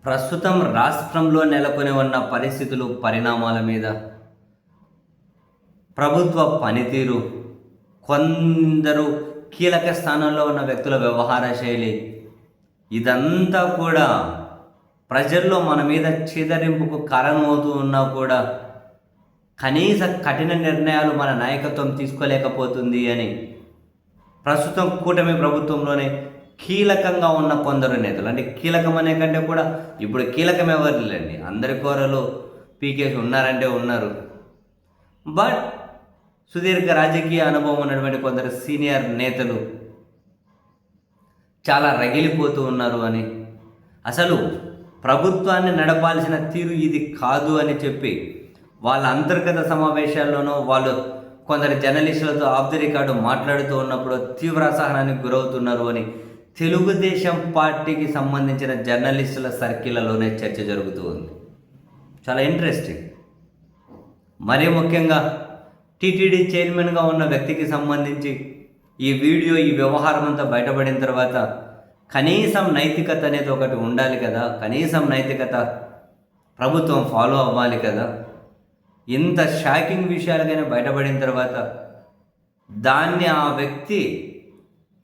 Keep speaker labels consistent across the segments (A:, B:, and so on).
A: ప్రస్తుతం రాష్ట్రంలో నెలకొని ఉన్న పరిస్థితులు, పరిణామాల మీద, ప్రభుత్వ పనితీరు, కొందరు కీలక స్థానంలో ఉన్న వ్యక్తుల వ్యవహార శైలి, ఇదంతా కూడా ప్రజల్లో మన మీద చీదరింపుకు కారణమవుతూ ఉన్నా కూడా కనీస కఠిన నిర్ణయాలు మన నాయకత్వం తీసుకోలేకపోతుంది అని ప్రస్తుతం కూటమి ప్రభుత్వంలోనే కీలకంగా ఉన్న కొందరు నేతలు, అంటే కీలకం అనే కంటే కూడా ఇప్పుడు కీలకం ఎవరు లేండి, అందరి కోరలు పీకేసి ఉన్నారంటే ఉన్నారు. బట్ సుదీర్ఘ రాజకీయ అనుభవం ఉన్నటువంటి కొందరు సీనియర్ నేతలు చాలా రగిలిపోతూ ఉన్నారు అని, అసలు ప్రభుత్వాన్ని నడపాల్సిన తీరు ఇది కాదు అని చెప్పి వాళ్ళ అంతర్గత సమావేశాల్లోనూ వాళ్ళు కొందరు జర్నలిస్టులతో ఆఫ్ ది రికార్డు మాట్లాడుతూ ఉన్నప్పుడు తీవ్ర అసహనానికి గురవుతున్నారు అని తెలుగుదేశం పార్టీకి సంబంధించిన జర్నలిస్టుల సర్కిళ్లలోనే చర్చ జరుగుతూ ఉంది. చాలా ఇంట్రెస్టింగ్. మరీ ముఖ్యంగా టీటీడీ చైర్మన్గా ఉన్న వ్యక్తికి సంబంధించి ఈ వీడియో, ఈ వ్యవహారం అంతా బయటపడిన తర్వాత కనీసం నైతికత అనేది ఒకటి ఉండాలి కదా, కనీసం నైతికత ప్రభుత్వం ఫాలో అవ్వాలి కదా. ఇంత షాకింగ్ విషయాలుగానే బయటపడిన తర్వాత దాన్ని ఆ వ్యక్తి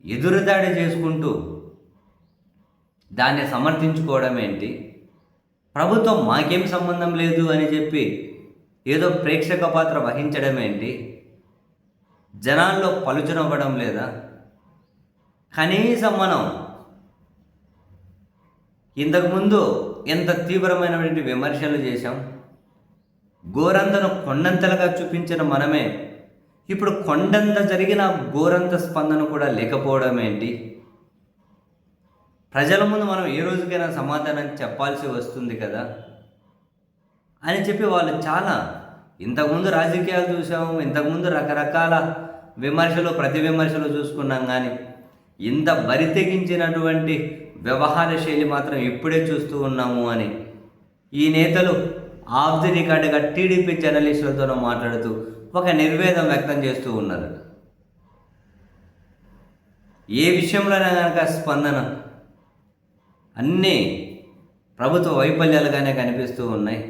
A: ఎదురుదాడి చేసుకుంటూ దాన్ని సమర్థించుకోవడం ఏంటి, ప్రభుత్వం మాకేం సంబంధం లేదు అని చెప్పి ఏదో ప్రేక్షక పాత్ర వహించడం ఏంటి, జనాల్లో పలుచనవ్వడం లేదా? కనీసం మనం ఇంతకుముందు ఎంత తీవ్రమైనటువంటి విమర్శలు చేశాం, గోరంతను కొండంతలుగా చూపించిన మనమే ఇప్పుడు కొండంత జరిగిన గోరంత స్పందన కూడా లేకపోవడం ఏంటి? ప్రజల ముందు మనం ఏ రోజుకైనా సమాధానం చెప్పాల్సి వస్తుంది కదా అని చెప్పి వాళ్ళు చాలా, ఇంతకుముందు రాజకీయాలు చూసాము, ఇంతకుముందు రకరకాల విమర్శలు, ప్రతి విమర్శలు చూసుకున్నాం, కానీ ఇంత బరి తెగించినటువంటి వ్యవహార శైలి మాత్రం ఇప్పుడే చూస్తూ ఉన్నాము అని ఈ నేతలు ఆఫ్ ది రికార్డుగా టీడీపీ జర్నలిస్టులతో మాట్లాడుతూ ఒక నిర్వేదం వ్యక్తం చేస్తూ ఉన్నారు. ఏ విషయంలోనే కనుక స్పందన అన్నీ ప్రభుత్వ వైఫల్యాలుగానే కనిపిస్తూ ఉన్నాయి.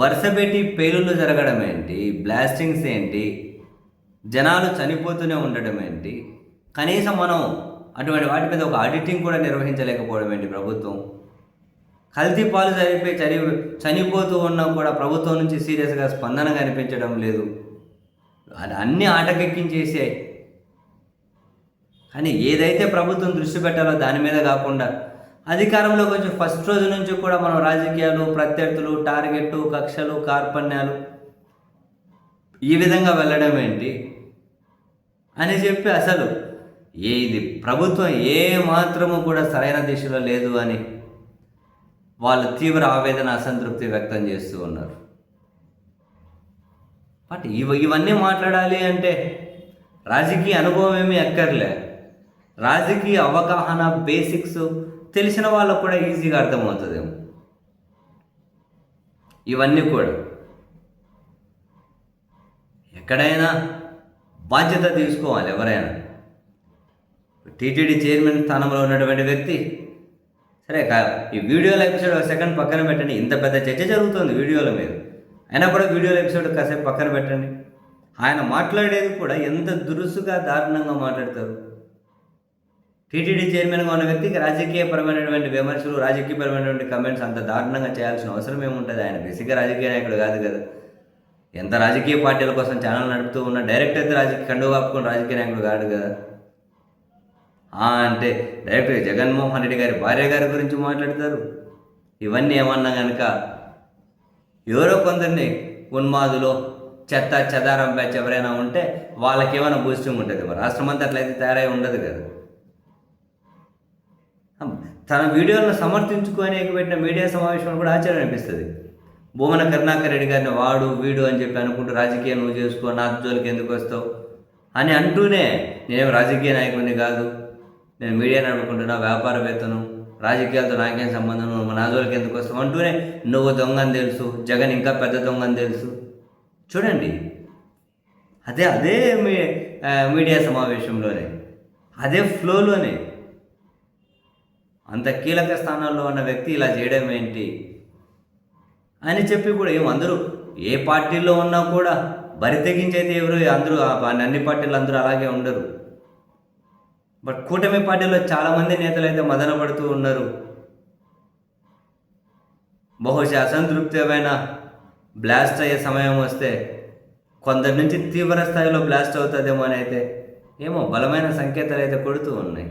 A: వరుసపెట్టి పేలుళ్ళు జరగడం ఏంటి, బ్లాస్టింగ్స్ ఏంటి, జనాలు చనిపోతూనే ఉండడం ఏంటి, కనీసం మనం అటువంటి వాటి మీద ఒక ఆడిటింగ్ కూడా నిర్వహించలేకపోవడం ఏంటి ప్రభుత్వం? కల్తీ పాలు చనిపోతూ ఉన్నా కూడా ప్రభుత్వం నుంచి సీరియస్గా స్పందన కనిపించడం లేదు. అది అన్నీ ఆటకెక్కించేసాయి. కానీ ఏదైతే ప్రభుత్వం దృష్టి పెట్టాలో దాని మీద కాకుండా అధికారంలోకి వచ్చి ఫస్ట్ రోజు నుంచి కూడా మనం రాజకీయాలు, ప్రత్యర్థులు, టార్గెట్లు, కక్షలు, కార్పణ్యాలు ఈ విధంగా వెళ్ళడం ఏంటి అని చెప్పి అసలు ఇది ప్రభుత్వం ఏ మాత్రము కూడా సరైన దిశలో లేదు అని వాళ్ళు తీవ్ర ఆవేదన, అసంతృప్తి వ్యక్తం చేస్తూ ఉన్నారు. బట్ ఇవన్నీ మాట్లాడాలి అంటే రాజకీయ అనుభవం ఏమీ అక్కర్లే, రాజకీయ అవగాహన, బేసిక్స్ తెలిసిన వాళ్ళకు కూడా ఈజీగా అర్థమవుతుందేమో. ఇవన్నీ కూడా ఎక్కడైనా బాధ్యత తీసుకోవాలి ఎవరైనా. టీటీడీ చైర్మన్ స్థానంలో ఉన్నటువంటి వ్యక్తి, సరే ఈ వీడియోల ఎపిసోడ్ ఒక సెకండ్ పక్కన పెట్టండి, ఇంత పెద్ద చర్చ జరుగుతుంది వీడియోల మీద, అయినా కూడా వీడియోల ఎపిసోడ్ కాసేపు పక్కన పెట్టండి. ఆయన మాట్లాడేది కూడా ఎంత దురుసుగా, దారుణంగా మాట్లాడతారు. టీటీడీ చైర్మన్గా ఉన్న వ్యక్తికి రాజకీయపరమైనటువంటి విమర్శలు, రాజకీయపరమైనటువంటి కమెంట్స్ అంత దారుణంగా చేయాల్సిన అవసరం ఏముంటుంది? ఆయన బేసిక్గా రాజకీయ నాయకుడు కాదు కదా. ఎంత రాజకీయ పార్టీల కోసం ఛానల్ నడుపుతూ ఉన్న డైరెక్ట్ అయితే కండువా కప్పుకుని రాజకీయ నాయకుడు కాదు కదా. అంటే డైరెక్టర్ జగన్మోహన్ రెడ్డి గారి భార్య గారి గురించి మాట్లాడతారు. ఇవన్నీ ఏమన్నా కనుక ఎవరో కొందరిని ఉన్మాదులో, చెత్త చెదారం బ్యాచ్ ఎవరైనా ఉంటే వాళ్ళకి ఏమైనా బూస్టింగ్ ఉంటుంది. మరి రాష్ట్రం అంతా అట్లయితే తయారై ఉండదు కదా. తన వీడియోలను సమర్థించుకొని పెట్టిన మీడియా సమావేశంలో కూడా ఆశ్చర్యం అనిపిస్తుంది. భూమన కరుణాకర్ రెడ్డి గారిని వాడు వీడు అని చెప్పి అనుకుంటూ రాజకీయం నువ్వు చేసుకో, నా జోలికి ఎందుకు వస్తావు అని అంటూనే, నేనేం రాజకీయ నాయకుడిని కాదు, నేను మీడియా నడుపుకుంటున్నా, వ్యాపారవేత్తను, రాజకీయాలతో నాకేం సంబంధం, నువ్వు నా జోలికి ఎందుకు వస్తావు అంటూనే నువ్వు దొంగని తెలుసు, జగన్ ఇంకా పెద్ద దొంగని తెలుసు. చూడండి, అదే మీడియా సమావేశంలోనే, అదే ఫ్లోలోనే అంత కీలక స్థానాల్లో ఉన్న వ్యక్తి ఇలా చేయడం ఏంటి అని చెప్పి కూడా అందరూ ఏ పార్టీలో ఉన్నా కూడా బరి తెగించైతే ఎవరు అందరూ అన్ని పార్టీలు అందరూ అలాగే ఉండరు. బట్ కూటమి పార్టీలో చాలామంది నేతలు అయితే మదన పడుతూ ఉన్నారు. బహుశా అసంతృప్తమైన బ్లాస్ట్ అయ్యే సమయం వస్తే కొందరి నుంచి తీవ్ర స్థాయిలో బ్లాస్ట్ అవుతుందేమో అని అయితే బలమైన సంకేతాలు అయితే కొడుతూ ఉన్నాయి.